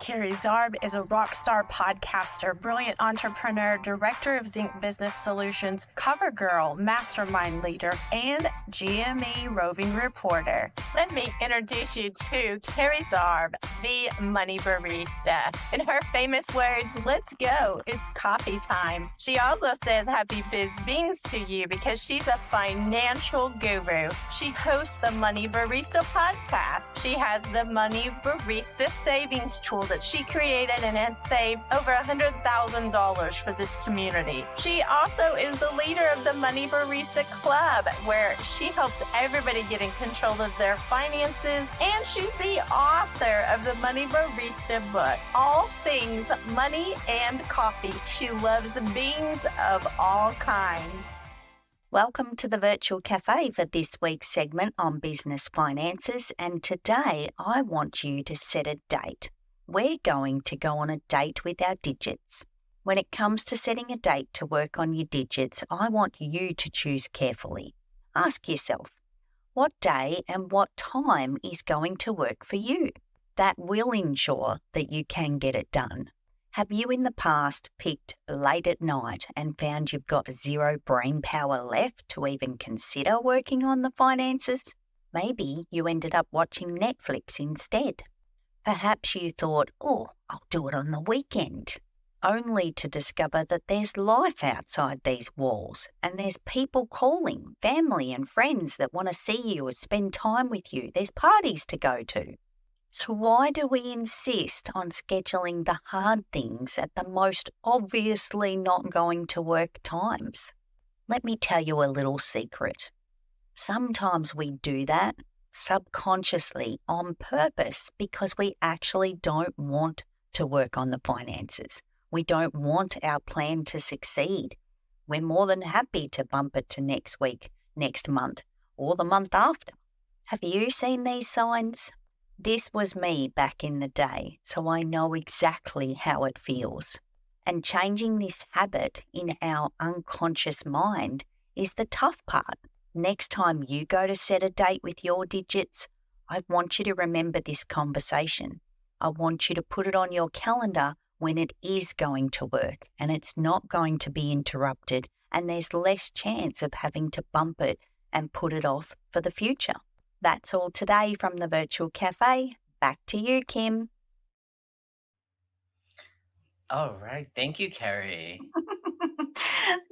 Kerry Zarb is a rock star podcaster, brilliant entrepreneur, director of Zinc Business Solutions, cover girl, mastermind leader, and GME roving reporter. Let me introduce you to Kerry Zarb, the money barista. In her famous words, let's go, it's coffee time. She also says happy biz beans to you because she's a financial guru. She hosts the Money Barista podcast. She has the Money Barista savings tool that she created and has saved over $100,000 for this community. She also is the leader of the Money Barista Club, where she helps everybody get in control of their finances, and she's the author of the Money Barista book, All Things Money and Coffee. She loves beans of all kinds. Welcome to the Virtual Cafe for this week's segment on business finances, and today I want you to set a date. We're going to go on a date with our digits. When it comes to setting a date to work on your digits, I want you to choose carefully. Ask yourself, what day and what time is going to work for you? That will ensure that you can get it done. Have you in the past picked late at night and found you've got zero brain power left to even consider working on the finances? Maybe you ended up watching Netflix instead. Perhaps you thought, I'll do it on the weekend, only to discover that there's life outside these walls and there's people calling, family and friends that want to see you or spend time with you. There's parties to go to. So why do we insist on scheduling the hard things at the most obviously not going to work times? Let me tell you a little secret. Sometimes we do that subconsciously on purpose because we actually don't want to work on the finances. We don't want our plan to succeed. We're more than happy to bump it to next week, next month, or the month after. Have you seen these signs? This was me back in the day, so I know exactly how it feels. And changing this habit in our unconscious mind is the tough part. Next time you go to set a date with your digits, I want you to remember this conversation. I want you to put it on your calendar when it is going to work and it's not going to be interrupted and there's less chance of having to bump it and put it off for the future. That's all today from the Virtual Cafe. Back to you, Kim. All right. Thank you, Kerry.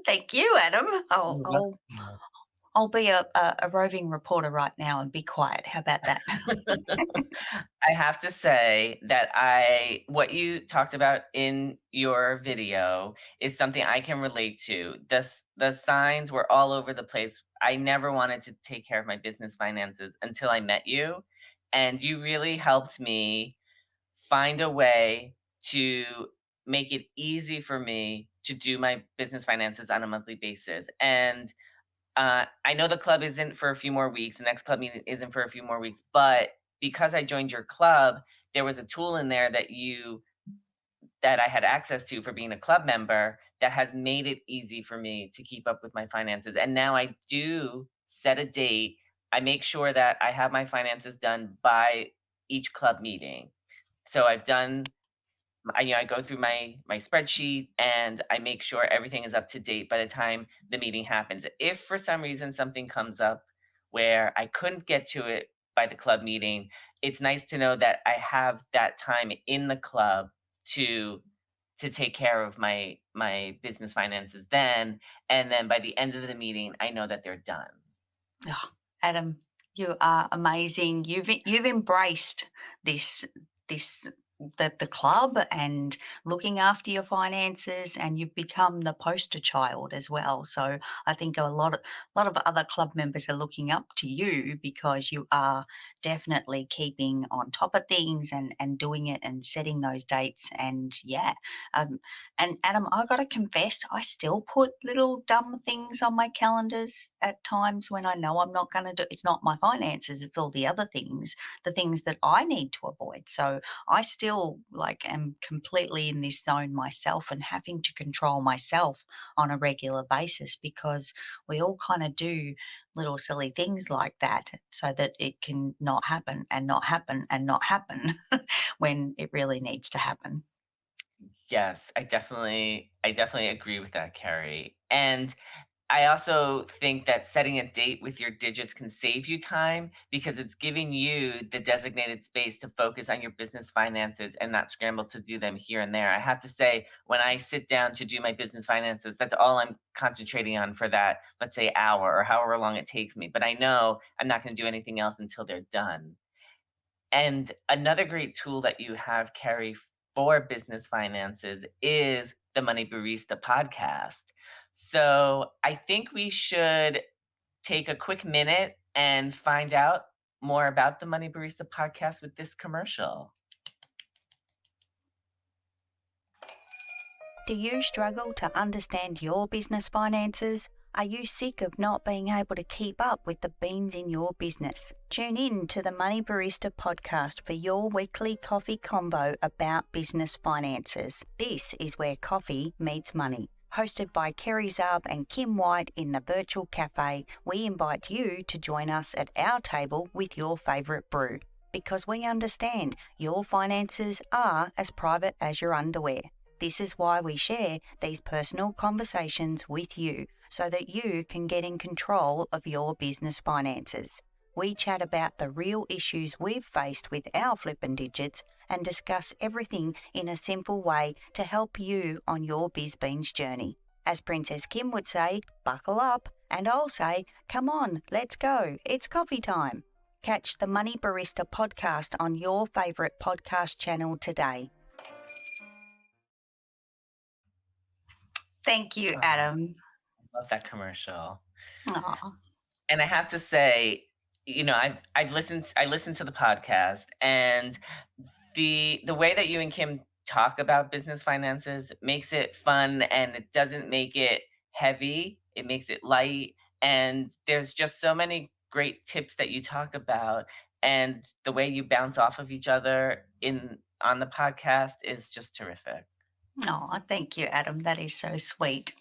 Thank you, Adam. You're I'll be a roving reporter right now and be quiet. How about that? I have to say that what you talked about in your video is something I can relate to. The signs were all over the place. I never wanted to take care of my business finances until I met you, and you really helped me find a way to make it easy for me to do my business finances on a monthly basis. And I know the club isn't for a few more weeks. The next club meeting isn't for a few more weeks, but because I joined your club, there was a tool in there that I had access to for being a club member that has made it easy for me to keep up with my finances. And now I do set a date. I make sure that I have my finances done by each club meeting. So I go through my spreadsheet and I make sure everything is up to date by the time the meeting happens. If for some reason something comes up where I couldn't get to it by the club meeting, it's nice to know that I have that time in the club to take care of my business finances then, and then by the end of the meeting, I know that they're done. Oh, Adam, you are amazing. You've embraced this the club and looking after your finances, and you've become the poster child as well. So I think a lot of other club members are looking up to you because you are definitely keeping on top of things and doing it and setting those dates. And and Adam, I got to confess, I still put little dumb things on my calendars at times when I know I'm not going to do. It's not my finances; it's all the other things, the things that I need to avoid. So I still still like am completely in this zone myself and having to control myself on a regular basis because we all kind of do little silly things like that so that it can not happen and not happen and not happen when it really needs to happen. Yes, I definitely agree with that, Carrie. And I also think that setting a date with your digits can save you time because it's giving you the designated space to focus on your business finances and not scramble to do them here and there. I have to say, when I sit down to do my business finances, that's all I'm concentrating on for that, let's say, hour or however long it takes me. But I know I'm not going to do anything else until they're done. And another great tool that you have, Carrie, for business finances is the Money Barista podcast. So I think we should take a quick minute and find out more about the Money Barista podcast with this commercial. Do you struggle to understand your business finances? Are you sick of not being able to keep up with the beans in your business? Tune in to the Money Barista podcast for your weekly coffee combo about business finances. This is where coffee meets money. Hosted by Kerry Zarb and Kim White in the virtual cafe, we invite you to join us at our table with your favourite brew. Because we understand your finances are as private as your underwear. This is why we share these personal conversations with you so that you can get in control of your business finances. We chat about the real issues we've faced with our flippin' digits and discuss everything in a simple way to help you on your BizBeans journey. As Princess Kim would say, buckle up, and I'll say, come on, let's go, it's coffee time. Catch the Money Barista podcast on your favourite podcast channel today. Thank you, Oh, Adam. I love that commercial. Aw. And I have to say, I listened to the podcast, and the way that you and Kim talk about business finances makes it fun, and it doesn't make it heavy. It makes it light, and there's just so many great tips that you talk about, and the way you bounce off of each other in on the podcast is just terrific. Aw, thank you, Adam. That is so sweet.